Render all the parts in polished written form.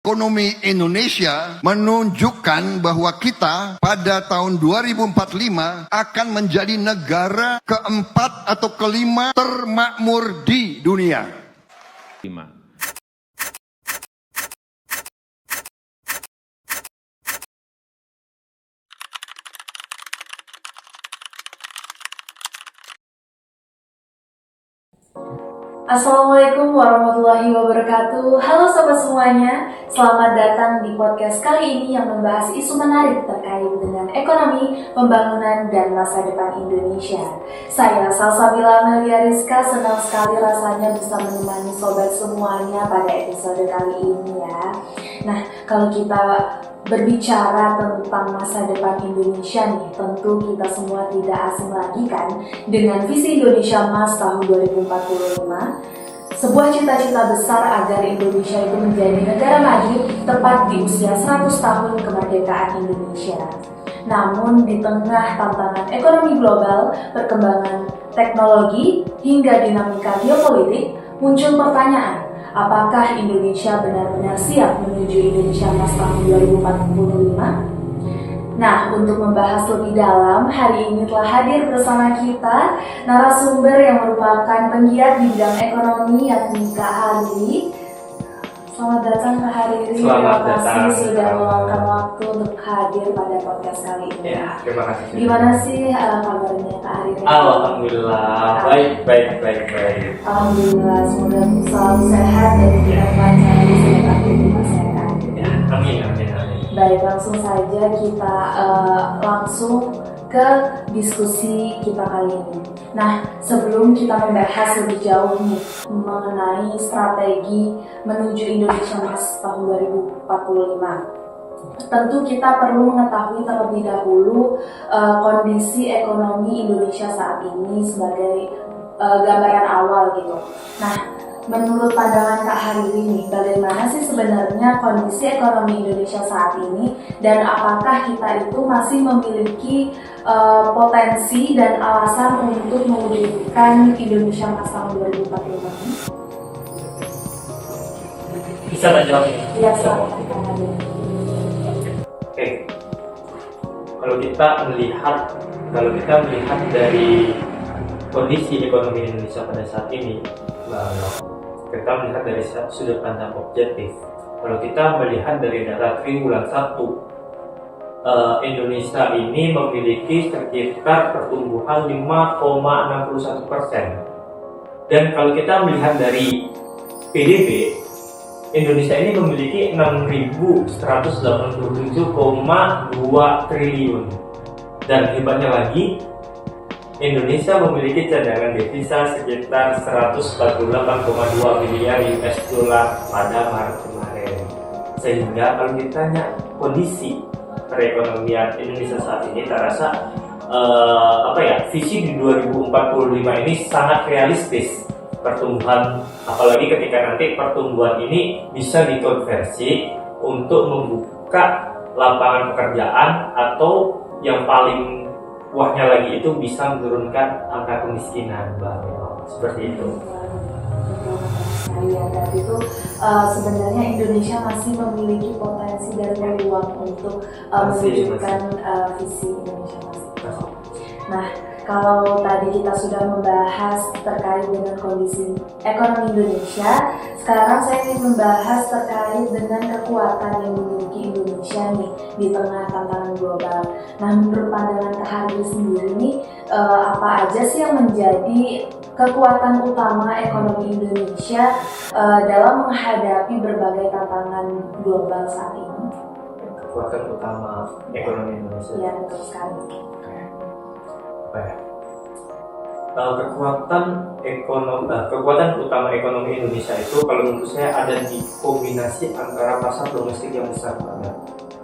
Ekonomi Indonesia menunjukkan bahwa kita pada tahun 2045 akan menjadi negara keempat atau kelima termakmur di dunia. Assalamualaikum warahmatullahi wabarakatuh. Halo sobat semuanya, selamat datang di podcast kali ini yang membahas isu menarik terkait dengan ekonomi, pembangunan, dan masa depan Indonesia. Saya Salsabila Melia Rizka, senang sekali rasanya bisa menemani sobat semuanya pada episode kali ini ya. Nah, kalau kita berbicara tentang masa depan Indonesia nih, tentu kita semua tidak asing lagi kan dengan visi Indonesia Emas tahun 2045, sebuah cita-cita besar agar Indonesia itu menjadi negara maju tepat di usia 100 tahun kemerdekaan Indonesia. Namun di tengah tantangan ekonomi global, perkembangan teknologi, hingga dinamika geopolitik, muncul pertanyaan, apakah Indonesia benar-benar siap menuju Indonesia Emas tahun 2045? Nah, untuk membahas lebih dalam, hari ini telah hadir bersama kita narasumber yang merupakan penggiat di bidang ekonomi, yakni Kak Hariri. Selamat datang Kak Hariri. Terima kasih sudah meluangkan waktu untuk hadir pada podcast kali ini. Ya, terima kasih. Gimana sih kabarnya Kak Hariri? Alhamdulillah, baik. Alhamdulillah, semoga selalu sehat dan tidak panjang di sekitar masyarakat. Ya, amin. Baik, langsung saja kita langsung ke diskusi kita kali ini. Nah, sebelum kita membahas lebih jauh nih mengenai strategi menuju Indonesia Emas tahun 2045, tentu kita perlu mengetahui terlebih dahulu kondisi ekonomi Indonesia saat ini sebagai gambaran awal gitu. Nah, menurut pandangan Kak Hariri nih, bagaimana sih sebenarnya kondisi ekonomi Indonesia saat ini, dan apakah kita itu masih memiliki potensi dan alasan untuk mewujudkan Indonesia Emas tahun 2045 ini? Bisa tak jawab? Iya, silakan Kak Hariri. Oke. Kalau kita melihat dari kondisi ekonomi Indonesia pada saat ini, kita melihat dari sudut pandang objektif. Kalau kita melihat dari data triwulan 1, Indonesia ini memiliki sekitar pertumbuhan 5,61%. Dan kalau kita melihat dari PDB, Indonesia ini memiliki 6.187,2 triliun. Dan hebatnya lagi, Indonesia memiliki cadangan devisa sekitar 148,2 miliar US dollar pada Maret kemarin. Sehingga kalau ditanya kondisi perekonomian Indonesia saat ini, terasa visi di 2045 ini sangat realistis pertumbuhan, apalagi ketika nanti pertumbuhan ini bisa dikonversi untuk membuka lapangan pekerjaan, atau yang paling wahnya lagi itu bisa menurunkan angka kemiskinan, seperti itu. Ya, dan itu sebenarnya Indonesia masih memiliki potensi dan peluang untuk mewujudkan visi Indonesia Emas. Nah, kalau tadi kita sudah membahas terkait dengan kondisi ekonomi Indonesia, sekarang saya ingin membahas terkait dengan kekuatan yang dimiliki Indonesia nih di tengah tantangan global. Nah, menurut pandangan Kak Hariri sendiri nih, apa aja sih yang menjadi kekuatan utama ekonomi Indonesia dalam menghadapi berbagai tantangan global saat ini? Kekuatan utama ekonomi Indonesia. Ya, betul sekali. Kekuatan utama ekonomi Indonesia itu kalau menurut saya ada di kombinasi antara pasar domestik yang besar banget.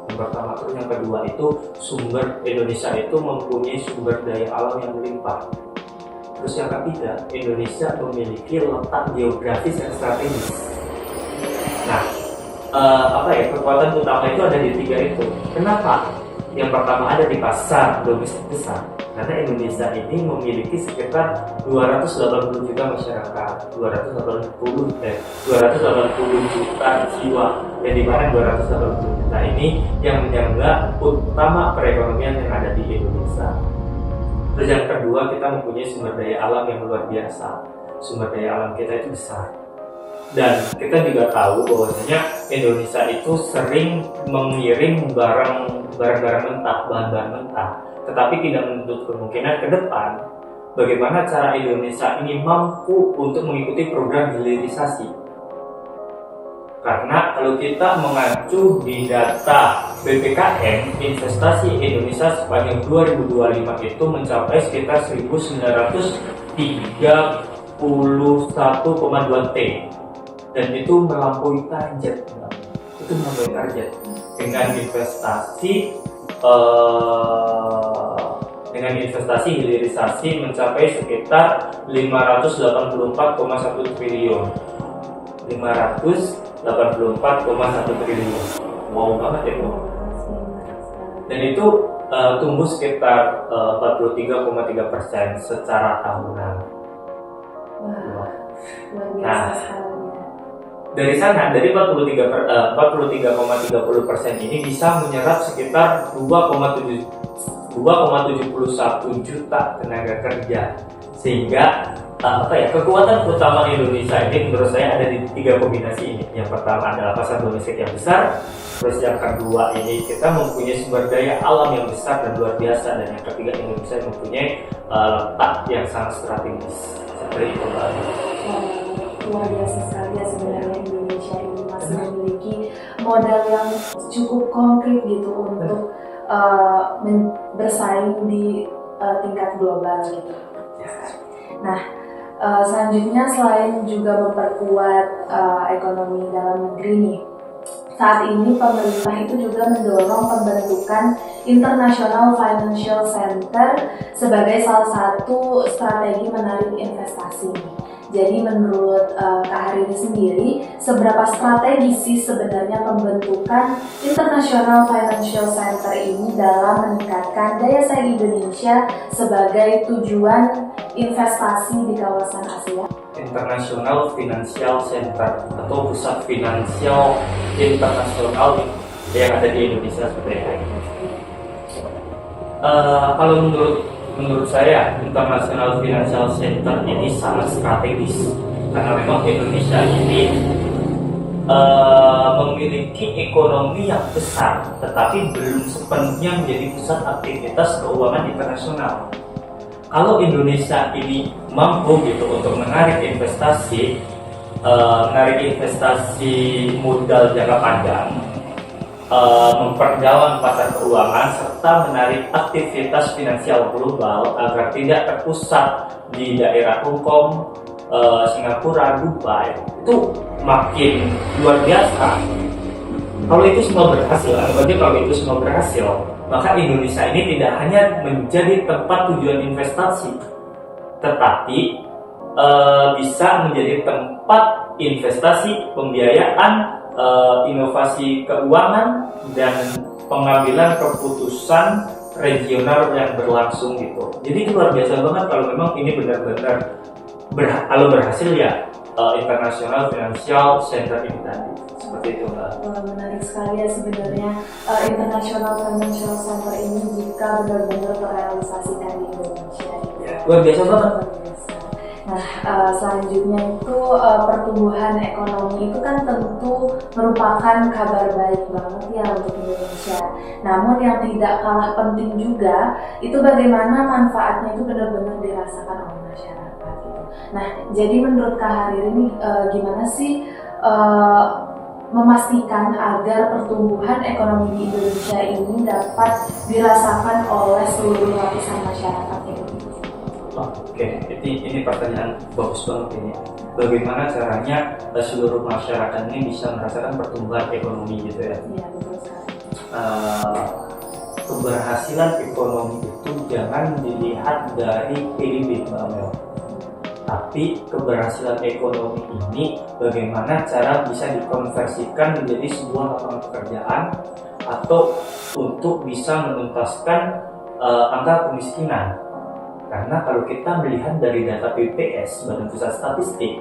Yang pertama, terus yang kedua itu sumber Indonesia itu mempunyai sumber daya alam yang melimpah. Terus yang ketiga, Indonesia memiliki letak geografis yang strategis. Nah, kekuatan utama itu ada di tiga itu. Kenapa? Yang pertama ada di pasar domestik besar. Karena Indonesia ini memiliki sekitar 280 juta masyarakat, 280 juta jiwa, yang dimana 280 juta ini yang menyangga utama perekonomian yang ada di Indonesia. Terus yang kedua, kita mempunyai sumber daya alam yang luar biasa. Sumber daya alam kita itu besar. Dan kita juga tahu bahwasanya Indonesia itu sering mengirim barang-barang mentah, bahan-bahan mentah, tetapi tidak menutup kemungkinan ke depan bagaimana cara Indonesia ini mampu untuk mengikuti program hilirisasi. Karena kalau kita mengacu di data BPKM, investasi Indonesia sepanjang 2025 itu mencapai sekitar 1.931,2 T. Dan itu melampaui target, dengan investasi hilirisasi mencapai sekitar 584,1 triliun. 584,1 triliun. Wow banget ya, Bu. Dan itu tumbuh sekitar 43,3% secara tahunan. Wah, luar biasa Nah, sekali. dari sana, dari 43,30% ini bisa menyerap sekitar 2,71 juta tenaga kerja. Sehingga kekuatan utama Indonesia ini menurut saya ada di 3 kombinasi ini. Yang pertama adalah pasar domestik yang besar, terus yang kedua ini kita mempunyai sumber daya alam yang besar dan luar biasa, dan yang ketiga Indonesia mempunyai letak yang sangat strategis. Seperti itu, Mbak. Luar biasa sekali ya sebenarnya Indonesia ini masih memiliki modal yang cukup konkret gitu untuk bersaing di tingkat global gitu. Nah, selanjutnya selain juga memperkuat ekonomi dalam negeri nih, saat ini pemerintah itu juga mendorong pembentukan International Financial Center sebagai salah satu strategi menarik investasi. Jadi menurut Kak Harini sendiri, seberapa strategis sih sebenarnya pembentukan International Financial Center ini dalam meningkatkan daya saing Indonesia sebagai tujuan investasi di kawasan Asia? International Financial Center atau pusat finansial internasional yang ada di Indonesia seperti itu. Kalau menurut saya International Financial Center ini sangat strategis karena memang Indonesia ini memiliki ekonomi yang besar tetapi belum sepenuhnya menjadi pusat aktivitas keuangan internasional. Kalau Indonesia ini mampu gitu untuk menarik investasi modal jangka panjang, memperdalam pasar keuangan serta menarik aktivitas finansial global agar tidak terpusat di daerah Hong Kong, Singapura, Dubai, itu makin luar biasa. Kalau itu semua berhasil, maka Indonesia ini tidak hanya menjadi tempat tujuan investasi, tetapi bisa menjadi tempat investasi, pembiayaan, inovasi keuangan, dan pengambilan keputusan regional yang berlangsung gitu. Jadi luar biasa banget kalau memang ini benar-benar berhasil ya, International Financial Center ini tadi. Seperti itu, Mbak. Menarik sekali ya sebenarnya International Financial Center ini jika benar-benar terrealisasikan di Indonesia. Luar biasa banget. Nah, selanjutnya itu pertumbuhan ekonomi itu kan tentu merupakan kabar baik banget ya untuk Indonesia. Namun yang tidak kalah penting juga itu bagaimana manfaatnya itu benar-benar dirasakan oleh masyarakat gitu. Nah, jadi menurut Kak Harini ini gimana sih memastikan agar pertumbuhan ekonomi di Indonesia ini dapat dirasakan oleh seluruh lapisan masyarakat ini? Oke, ini pertanyaan bagus banget ini. Bagaimana caranya seluruh masyarakat ini bisa merasakan pertumbuhan ekonomi gitu ya? Iya, betul sekali. Keberhasilan ekonomi itu jangan dilihat dari PIB, Mbak Mel. Tapi keberhasilan ekonomi ini bagaimana cara bisa dikonversikan menjadi sebuah lapangan pekerjaan atau untuk bisa menuntaskan angka kemiskinan. Karena kalau kita melihat dari data BPS, Badan Pusat Statistik,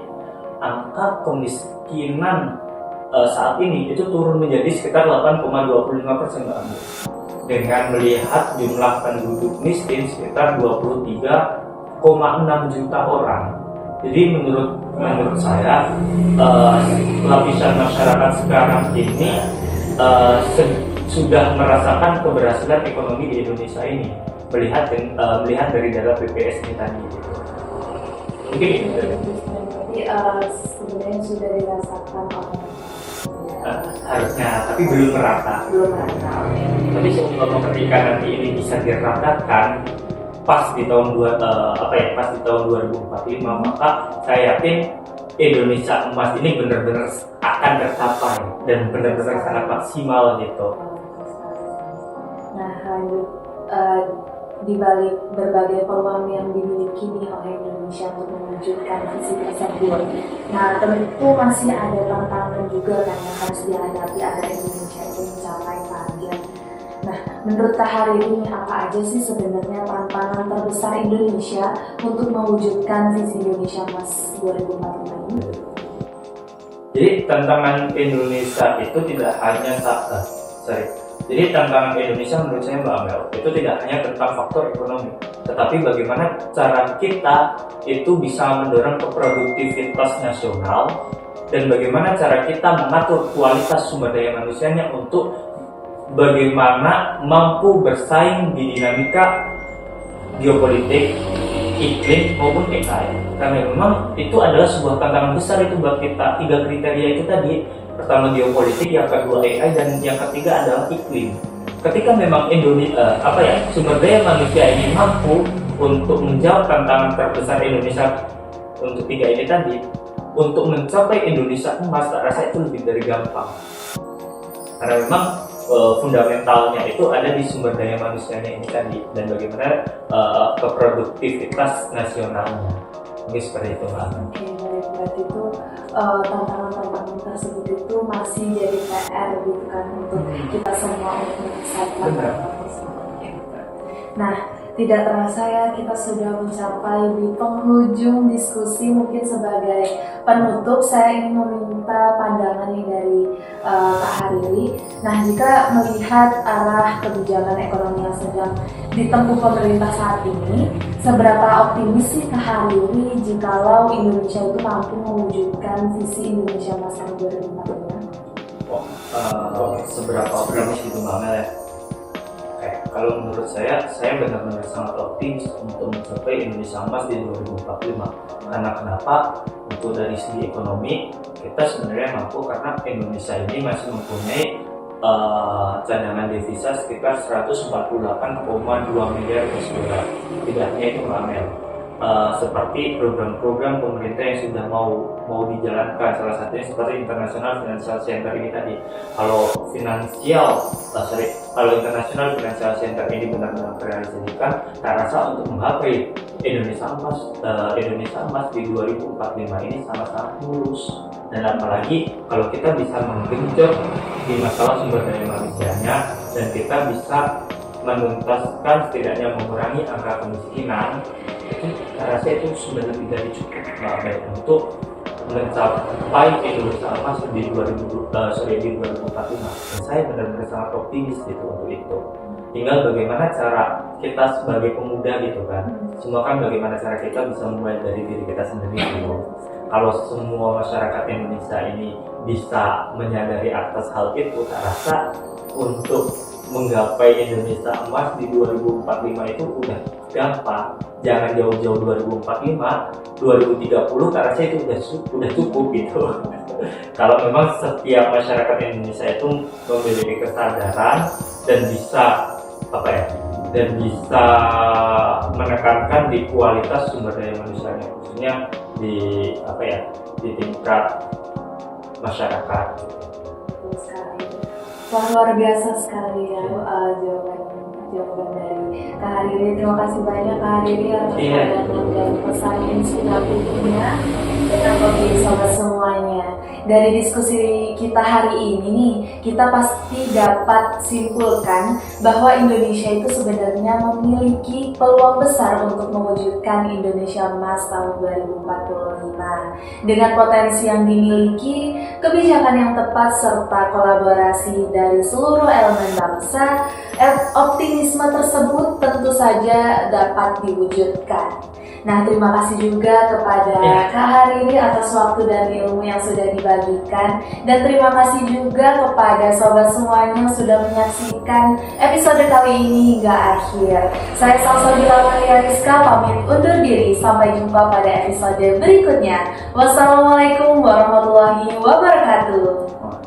angka kemiskinan saat ini itu turun menjadi sekitar 8,25%, Mbak Ambu. Dengan melihat jumlah penduduk miskin sekitar 23,6 juta orang. Jadi menurut saya lapisan masyarakat sekarang ini sudah merasakan keberhasilan ekonomi di Indonesia ini. Melihat dari data BPS ini tadi gitu. Mungkin itu Jadi sebenarnya sudah dirasakan oleh harusnya, tapi belum merata. belum merata. Tapi sebelum ketika nanti ini bisa diratakan pas di tahun 2045, maka saya yakin Indonesia emas ini benar-benar akan tercapai dan benar-benar sangat maksimal gitu. Nah, lanjut di balik berbagai peluang yang dimiliki nih oleh Indonesia untuk mewujudkan visi tersebut. Nah, tentu masih ada tantangan juga kan yang harus dihadapi agar Indonesia itu mencapai target. Nah, menurut Kak Hari ini apa aja sih sebenarnya tantangan terbesar Indonesia untuk mewujudkan visi Indonesia Emas 2045 ini? Jadi tantangan Indonesia itu tidak hanya Jadi tantangan Indonesia menurut saya, Mbak Amel, itu tidak hanya tentang faktor ekonomi, tetapi bagaimana cara kita itu bisa mendorong produktivitas nasional dan bagaimana cara kita mengatur kualitas sumber daya manusianya untuk bagaimana mampu bersaing di dinamika geopolitik, iklim maupun AI. Karena memang itu adalah sebuah tantangan besar itu buat kita. 3 kriteria itu tadi. Pertama geopolitik, yang kedua AI, dan yang ketiga adalah iklim. Ketika memang sumber daya manusia ini mampu untuk menjawab tantangan terbesar Indonesia untuk 3 ini tadi, untuk mencapai Indonesia emas, tak rasa itu lebih dari gampang. Karena memang fundamentalnya itu ada di sumber daya manusianya ini tadi, dan bagaimana keproduktivitas nasionalnya. Mungkin seperti itu, Mbak. Oke, baik. Berarti itu tantangan-tantangan tersebut itu masih jadi PR gitu kan untuk kita semua untuk menyelesaikan tantangan tersebut. Nah, tidak terasa ya kita sudah mencapai di penghujung diskusi. Mungkin sebagai penutup saya ingin meminta pandangan nih dari Kak Hariri. Nah, jika melihat arah kebijakan ekonomi yang sedang ditempuh pemerintah saat ini, seberapa optimis sih Kak Hariri jikalau Indonesia itu mampu mewujudkan visi Indonesia Emas 2045? Seberapa optimis itu, Mbak Amel ya? Kalau menurut saya benar-benar sangat optimis untuk mencapai Indonesia Emas di 2045. Karena kenapa? Untuk dari segi ekonomi kita sebenarnya mampu, karena Indonesia ini masih mempunyai cadangan devisa sekitar 148,2 miliar US dollar. Tidak hanya itu, Mbak Amel, seperti program-program pemerintah yang sudah mau dijalankan, salah satunya seperti International Financial Center ini tadi. Kalau International Financial Center ini benar-benar terrealisasikan, saya rasa untuk menggapai Indonesia Emas di 2045 ini sangat-sangat mulus. Dan apalagi kalau kita bisa menggenjot di masalah sumber daya manusianya, dan kita bisa menuntaskan, setidaknya mengurangi angka kemiskinan, itu saya rasa itu sudah lebih dari cukup, Mbak Abel, untuk mencapai Indonesia Emas di 2045. Dan saya benar-benar sangat optimis gitu untuk itu. Tinggal bagaimana cara kita sebagai pemuda gitu kan. Semua kan bagaimana cara kita bisa mulai dari diri kita sendiri gitu. Kalau semua masyarakat Indonesia ini bisa menyadari atas hal itu, saya rasa untuk menggapai Indonesia Emas di 2045 itu udah gampang. Jangan jauh-jauh 2045, 2030 saya rasa itu udah cukup gitu. Kalau memang setiap masyarakat Indonesia itu memiliki kesadaran dan bisa menekankan di kualitas sumber daya manusianya, khususnya di tingkat masyarakat. Betul sekali. Wah, luar biasa sekali ya jawabannya. jawaban dari Kak Hariri. Terima kasih banyak Kak Hariri atas Iya. pandangan dan pesan inspiratifnya. Dan bagi sobat semuanya, dari diskusi kita hari ini nih, kita pasti dapat simpulkan bahwa Indonesia itu sebenarnya memiliki peluang besar untuk mewujudkan Indonesia Emas tahun 2045. Dengan potensi yang dimiliki, kebijakan yang tepat serta kolaborasi dari seluruh elemen bangsa, optimisme tersebut tentu saja dapat diwujudkan. Nah, terima kasih juga kepada Kak Hariri atas waktu dan ilmu yang sudah dibagikan. Dan terima kasih juga kepada sobat semuanya yang sudah menyaksikan episode kali ini hingga akhir. Saya Salsabila Maria Rizka pamit undur diri. Sampai jumpa pada episode berikutnya. Wassalamualaikum warahmatullahi wabarakatuh.